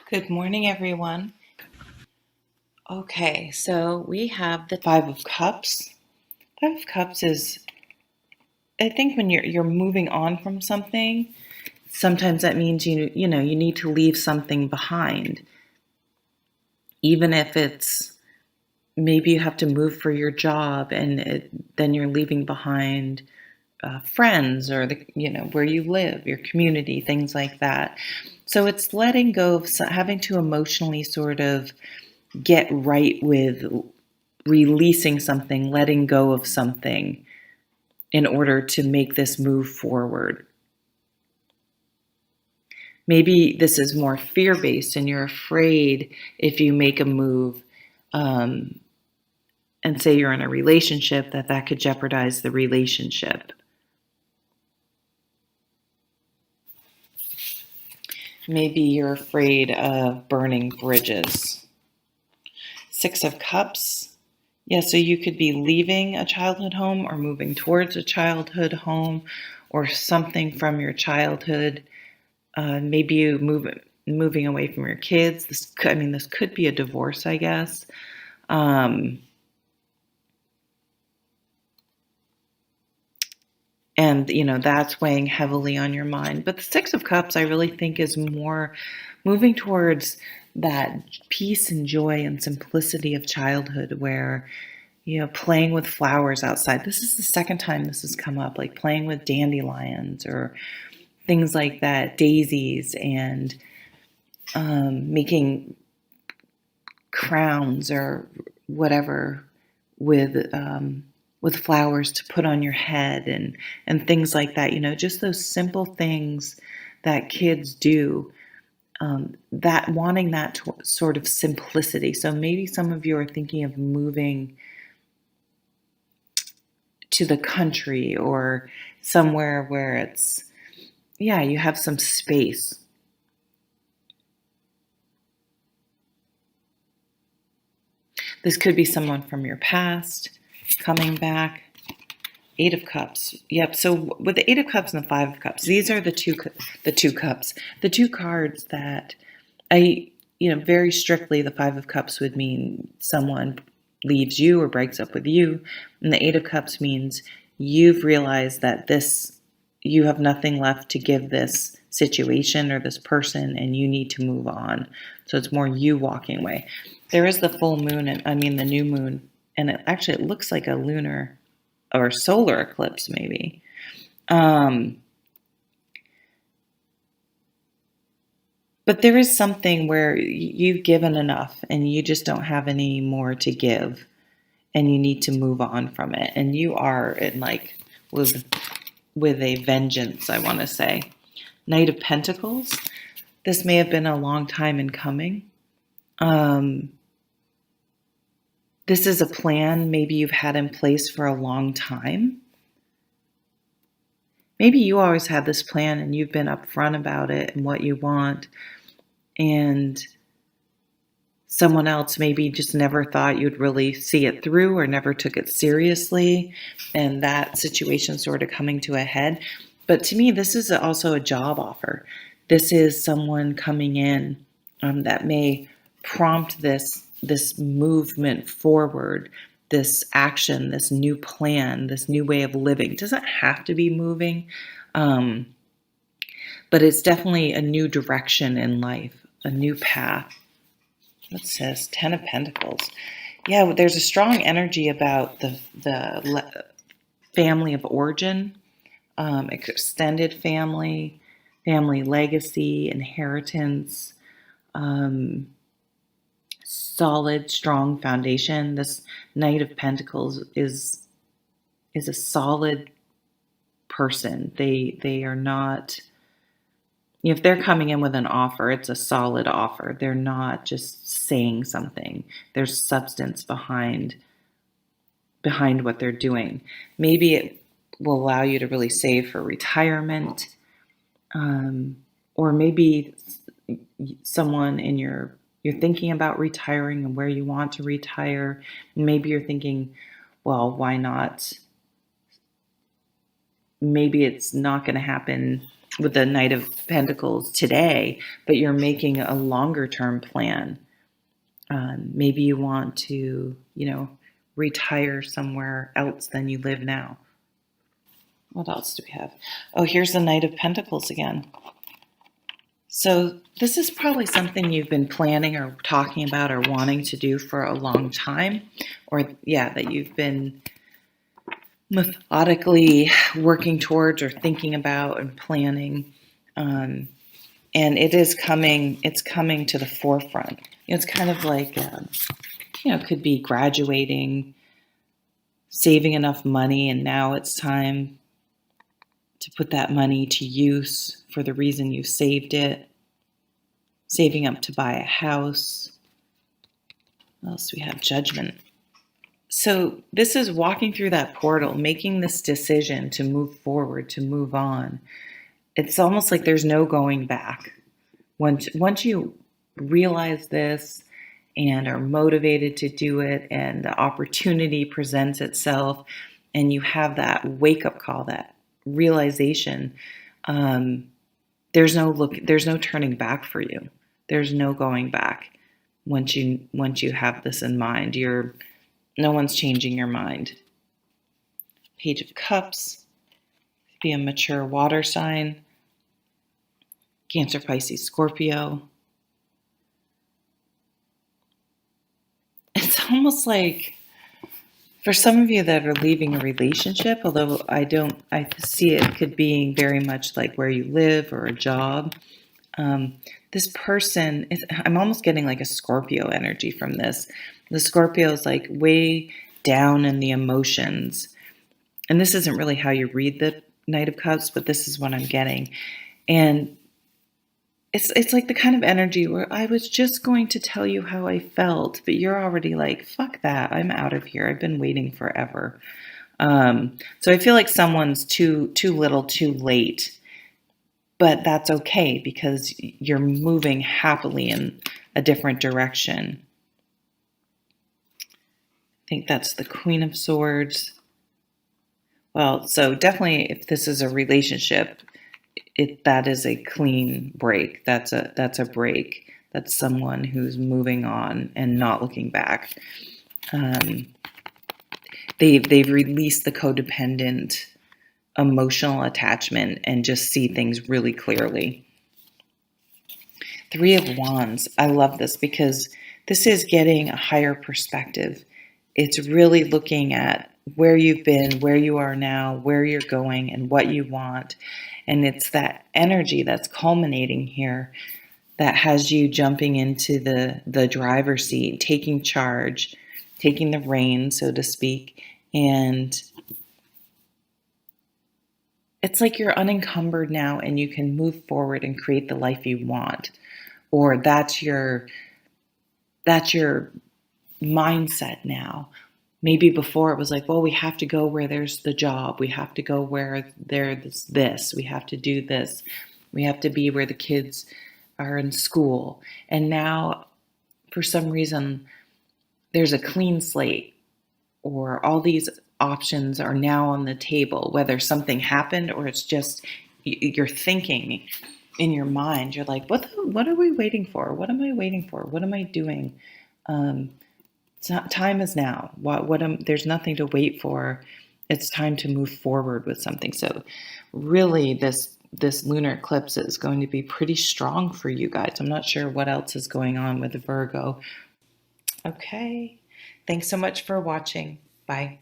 Good morning, everyone. Okay, so we have the Five of Cups. Five of Cups is, I think, when you're moving on from something. Sometimes that means you need to leave something behind, even if it's maybe you have to move for your job, and then you're leaving behind friends or where you live, your community, things like that. So it's letting go of having to emotionally sort of get right with releasing something, letting go of something in order to make this move forward. Maybe this is more fear-based and you're afraid if you make a move and say you're in a relationship that could jeopardize the relationship. Maybe you're afraid of burning bridges. Six of Cups. Yeah, so you could be leaving a childhood home or moving towards a childhood home or something from your childhood. Maybe you moving away from your kids. This could be a divorce, I guess. And that's weighing heavily on your mind. But the Six of Cups, I really think, is more moving towards that peace and joy and simplicity of childhood, where playing with flowers outside. This is the second time this has come up, like playing with dandelions or things like that, daisies, and making crowns or whatever with flowers to put on your head and things like that. Just those simple things that kids do. That wanting that sort of simplicity. So maybe some of you are thinking of moving to the country or somewhere where it's, you have some space. This could be someone from your past coming back. Eight of Cups. Yep. So with the Eight of Cups and the Five of Cups, these are the two cups, the two cards that very strictly, the Five of Cups would mean someone leaves you or breaks up with you, and the Eight of Cups means you've realized that you have nothing left to give this situation or this person, and you need to move on. So it's more you walking away. There is the full moon, the new moon, and it looks like a lunar or solar eclipse, maybe. But there is something where you've given enough and you just don't have any more to give, and you need to move on from it. And you are in with a vengeance, I want to say. Knight of Pentacles. This may have been a long time in coming. This is a plan maybe you've had in place for a long time. Maybe you always had this plan and you've been upfront about it and what you want, and someone else maybe just never thought you'd really see it through or never took it seriously, and that situation sort of coming to a head. But to me, this is also a job offer. This is someone coming in that may prompt this movement forward, this action, this new plan, this new way of living. It doesn't have to be moving, but it's definitely a new direction in life, a new path. What says Ten of Pentacles? Yeah, there's a strong energy about the family of origin, extended family legacy, inheritance, solid, strong foundation. This Knight of Pentacles is a solid person. They are not, if they're coming in with an offer, it's a solid offer. They're not just saying something. There's substance behind what they're doing. Maybe it will allow you to really save for retirement, or maybe someone you're thinking about retiring and where you want to retire. Maybe you're thinking, well, why not? Maybe it's not going to happen with the Knight of Pentacles today, but you're making a longer term plan. Maybe you want to, retire somewhere else than you live now. What else do we have? Oh, here's the Knight of Pentacles again. So this is probably something you've been planning or talking about or wanting to do for a long time, or that you've been methodically working towards or thinking about and planning. And it's coming to the forefront. It's kind of like, could be graduating, saving enough money, and now it's time to put that money to use for the reason you saved it, saving up to buy a house. What else do we have? Judgment. So this is walking through that portal, making this decision to move forward, to move on. It's almost like there's no going back. Once you realize this and are motivated to do it, and the opportunity presents itself, and you have that wake-up call, that realization, there's no turning back for you. There's no going back. Once you have this in mind, no one's changing your mind. Page of Cups. Be a mature water sign. Cancer, Pisces, Scorpio. It's almost like, for some of you that are leaving a relationship, although I see it could be very much like where you live or a job. This person, I'm almost getting like a Scorpio energy from this. The Scorpio is like way down in the emotions. And this isn't really how you read the Knight of Cups, but this is what I'm getting. And it's like the kind of energy where I was just going to tell you how I felt, but you're already like, fuck that, I'm out of here. I've been waiting forever. So I feel like someone's too little, too late. But that's okay because you're moving happily in a different direction. I think that's the Queen of Swords. Well, so definitely if this is a relationship, that is a clean break. That's a break. That's someone who's moving on and not looking back. They've released the codependent emotional attachment and just see things really clearly. Three of Wands. I love this because this is getting a higher perspective. It's really looking at where you've been, where you are now, where you're going, and what you want. And it's that energy that's culminating here that has you jumping into the driver's seat, taking charge, taking the reins, so to speak. And it's like you're unencumbered now and you can move forward and create the life you want. Or that's your mindset now. Maybe before it was like, well, we have to go where there's the job. We have to go where there's this. We have to do this. We have to be where the kids are in school. And now, for some reason, there's a clean slate, or all these options are now on the table, whether something happened or it's just you're thinking in your mind. You're like, what are we waiting for? What am I waiting for? What am I doing? Time is now. There's nothing to wait for. It's time to move forward with something. So really this lunar eclipse is going to be pretty strong for you guys. I'm not sure what else is going on with the Virgo. Okay. Thanks so much for watching. Bye.